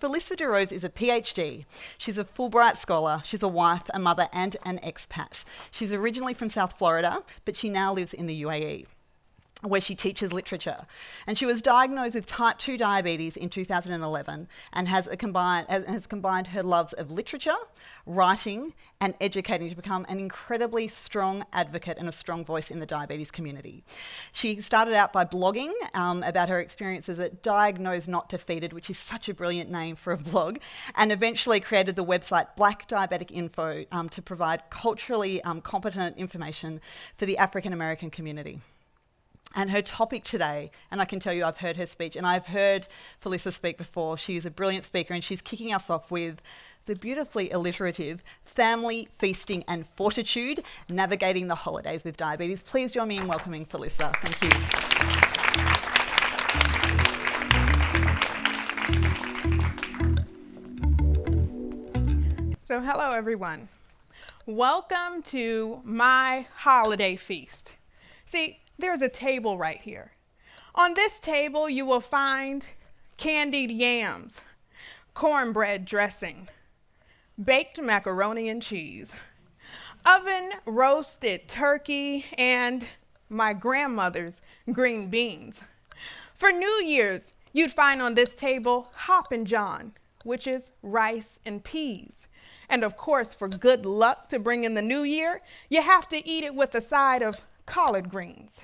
Phyllisa Deroze is a PhD. She's a Fulbright scholar. She's a wife, a mother, and an expat. She's originally from South Florida, but she now lives in the UAE, where she teaches literature. And she was diagnosed with type 2 diabetes in 2011 and has combined her loves of literature, writing, and educating to become an incredibly strong advocate and a strong voice in the diabetes community. She started out by blogging about her experiences at Diagnosed Not Defeated, which is such a brilliant name for a blog, and eventually created the website Black Diabetic Info to provide culturally competent information for the African American community. And her topic today, and I can tell you I've heard her speech, and I've heard Phyllisa speak before. She's a brilliant speaker, and she's kicking us off with the beautifully alliterative Family, Feasting and Fortitude, Navigating the Holidays with Diabetes. Please join me in welcoming Phyllisa. Thank you. So hello everyone. Welcome to my holiday feast. See, there's a table right here. On this table, you will find candied yams, cornbread dressing, baked macaroni and cheese, oven roasted turkey, and my grandmother's green beans. For New Year's, you'd find on this table Hoppin' John, which is rice and peas. And of course, for good luck to bring in the new year, you have to eat it with a side of collard greens.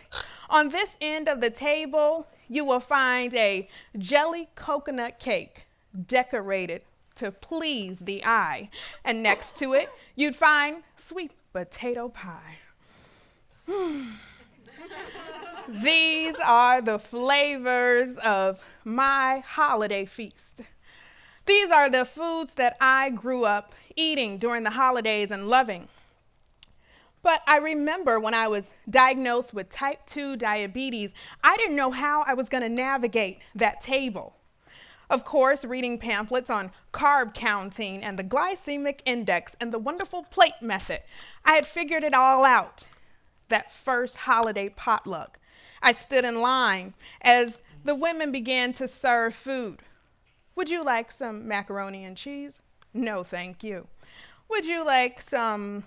On this end of the table, you will find a jelly coconut cake decorated to please the eye. And next to it, you'd find sweet potato pie. These are the flavors of my holiday feast. These are the foods that I grew up eating during the holidays and loving. But I remember when I was diagnosed with type 2 diabetes, I didn't know how I was going to navigate that table. Of course, reading pamphlets on carb counting and the glycemic index and the wonderful plate method, I had figured it all out. That first holiday potluck, I stood in line as the women began to serve food. Would you like some macaroni and cheese? No, thank you. Would you like some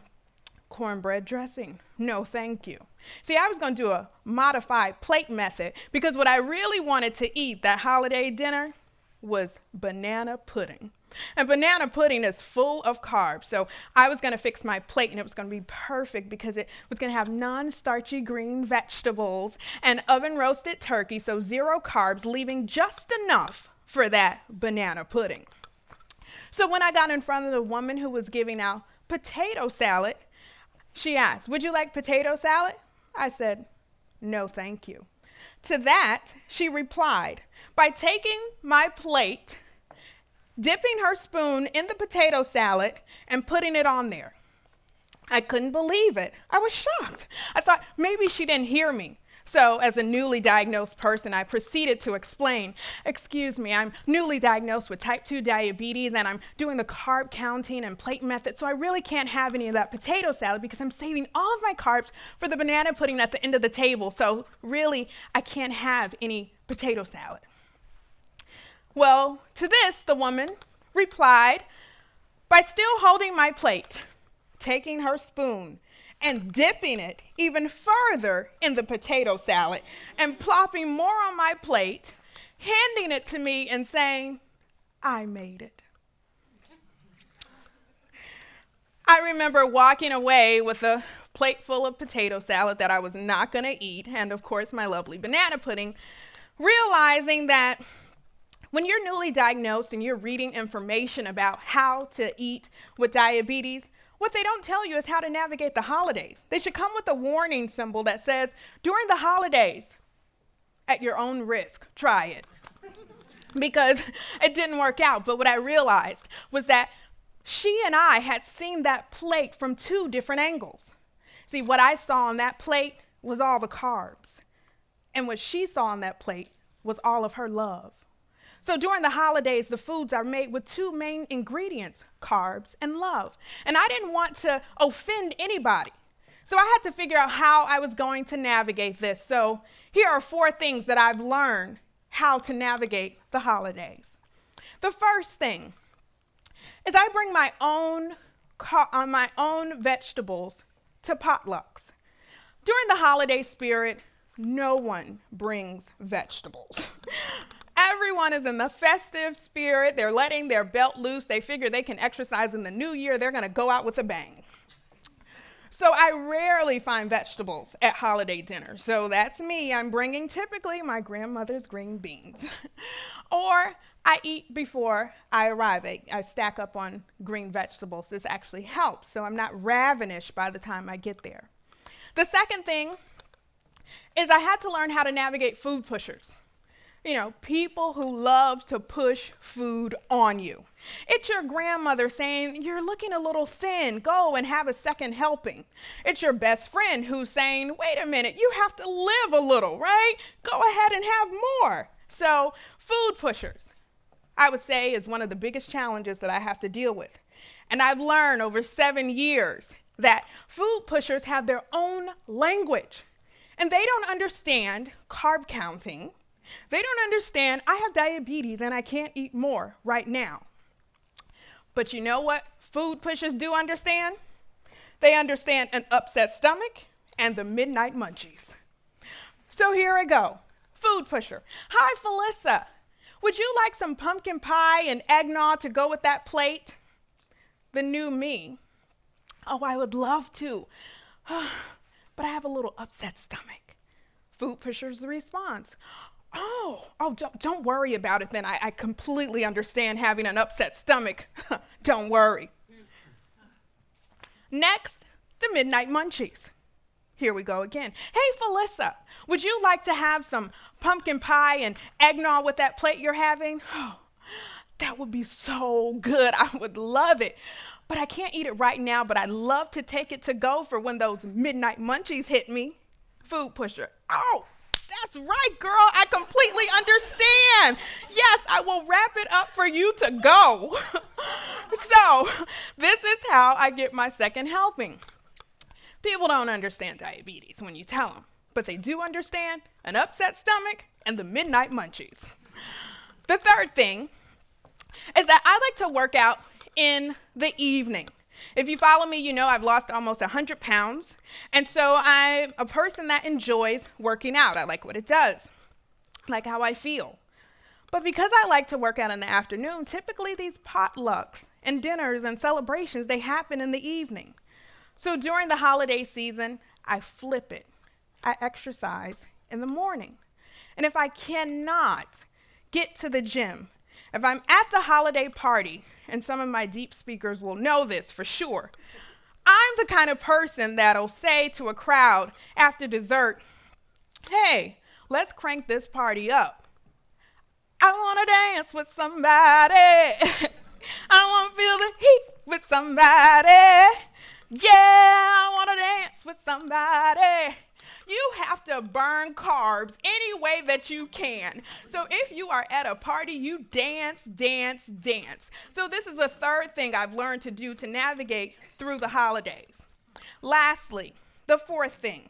cornbread dressing? No, thank you. See, I was going to do a modified plate method because what I really wanted to eat that holiday dinner was banana pudding. And banana pudding is full of carbs. So I was going to fix my plate and it was going to be perfect because it was going to have non-starchy green vegetables and oven roasted turkey, so 0 carbs, leaving just enough for that banana pudding. So when I got in front of the woman who was giving out potato salad, she asked, "Would you like potato salad?" I said, "No, thank you." To that, she replied by taking my plate, dipping her spoon in the potato salad, and putting it on there. I couldn't believe it. I was shocked. I thought maybe she didn't hear me. So as a newly diagnosed person, I proceeded to explain, "Excuse me, I'm newly diagnosed with type 2 diabetes and I'm doing the carb counting and plate method, so I really can't have any of that potato salad because I'm saving all of my carbs for the banana pudding at the end of the table, so really I can't have any potato salad." Well, to this, the woman replied by still holding my plate, taking her spoon, and dipping it even further in the potato salad and plopping more on my plate, handing it to me and saying, "I made it." I remember walking away with a plate full of potato salad that I was not going to eat, and of course my lovely banana pudding, realizing that when you're newly diagnosed and you're reading information about how to eat with diabetes, what they don't tell you is how to navigate the holidays. They should come with a warning symbol that says, "During the holidays, at your own risk, try it." Because it didn't work out. But what I realized was that she and I had seen that plate from 2 different angles. See, what I saw on that plate was all the carbs. And what she saw on that plate was all of her love. So during the holidays, the foods are made with 2 main ingredients, carbs and love. And I didn't want to offend anybody. So I had to figure out how I was going to navigate this. So here are 4 things that I've learned how to navigate the holidays. The first thing is I bring my own vegetables to potlucks. During the holiday spirit, no one brings vegetables. Everyone is in the festive spirit. They're letting their belt loose. They figure they can exercise in the new year. They're going to go out with a bang. So I rarely find vegetables at holiday dinner. So that's me. I'm bringing typically my grandmother's green beans. Or I eat before I arrive. I stack up on green vegetables. This actually helps. So I'm not ravenous by the time I get there. The second thing is I had to learn how to navigate food pushers. You know, people who love to push food on you. It's your grandmother saying, you're looking a little thin, go and have a second helping. It's your best friend who's saying, wait a minute, you have to live a little, right? Go ahead and have more. So food pushers, I would say, is one of the biggest challenges that I have to deal with. And I've learned over 7 years that food pushers have their own language. And they don't understand carb counting. They don't understand, I have diabetes and I can't eat more right now. But you know what food pushers do understand? They understand an upset stomach and the midnight munchies. So here I go. Food pusher. Hi, Phyllisa. Would you like some pumpkin pie and eggnog to go with that plate? The new me. Oh, I would love to. But I have a little upset stomach. Food pusher's response. Oh, don't worry about it then. I completely understand having an upset stomach. Don't worry. Next, the midnight munchies. Here we go again. Hey, Phyllisa, would you like to have some pumpkin pie and eggnog with that plate you're having? Oh, that would be so good. I would love it. But I can't eat it right now, but I'd love to take it to go for when those midnight munchies hit me. Food pusher. Oh, that's right, girl. I completely understand. Yes, I will wrap it up for you to go. So this is how I get my second helping. People don't understand diabetes when you tell them, but they do understand an upset stomach and the midnight munchies. The third thing is that I like to work out in the evening. If you follow me, you know I've lost almost 100 pounds. And so I'm a person that enjoys working out. I like what it does, like how I feel. But because I like to work out in the afternoon, typically these potlucks and dinners and celebrations, they happen in the evening. So during the holiday season, I flip it. I exercise in the morning. And if I cannot get to the gym, if I'm at the holiday party, and some of my deep speakers will know this for sure, I'm the kind of person that'll say to a crowd after dessert, hey, let's crank this party up. I want to dance with somebody. I want to feel the heat with somebody. Yeah, I want to dance with somebody. You have to burn carbs any way that you can. So if you are at a party, you dance, dance, dance. So this is a third thing I've learned to do to navigate through the holidays. Lastly, the fourth thing.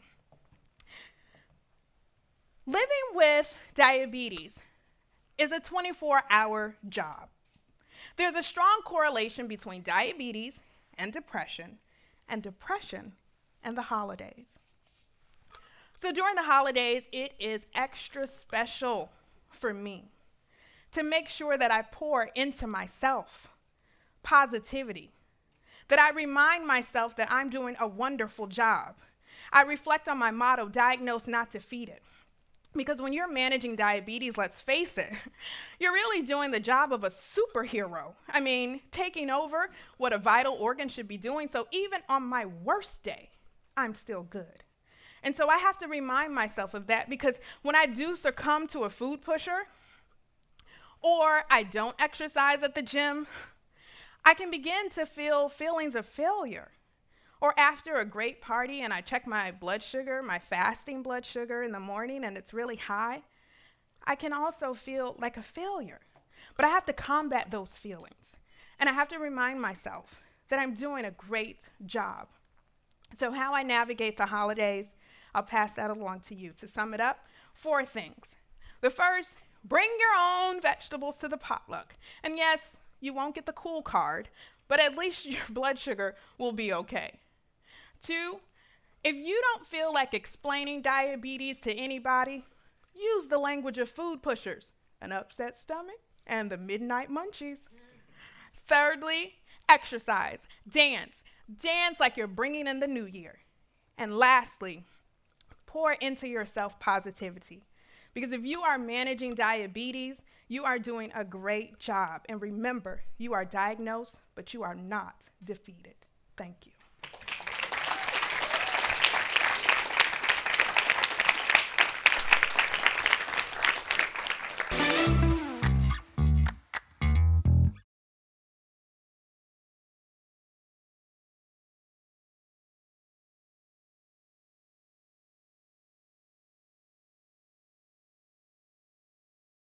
Living with diabetes is a 24-hour job. There's a strong correlation between diabetes and depression and the holidays. So during the holidays, it is extra special for me to make sure that I pour into myself positivity, that I remind myself that I'm doing a wonderful job. I reflect on my motto, diagnose, not defeated. Because when you're managing diabetes, let's face it, you're really doing the job of a superhero. I mean, taking over what a vital organ should be doing. So even on my worst day, I'm still good. And so I have to remind myself of that, because when I do succumb to a food pusher or I don't exercise at the gym, I can begin to feel feelings of failure. Or after a great party and I check my blood sugar, my fasting blood sugar in the morning, and it's really high, I can also feel like a failure. But I have to combat those feelings. And I have to remind myself that I'm doing a great job. So how I navigate the holidays, I'll pass that along to you. To sum it up, 4 things. The first, Bring your own vegetables to the potluck. And yes, you won't get the cool card, but at least your blood sugar will be okay. 2, if you don't feel like explaining diabetes to anybody, use the language of food pushers, an upset stomach, and the midnight munchies. Thirdly, exercise, dance. Dance like you're bringing in the new year. And lastly, pour into yourself positivity. Because if you are managing diabetes, you are doing a great job. And remember, you are diagnosed, but you are not defeated. Thank you.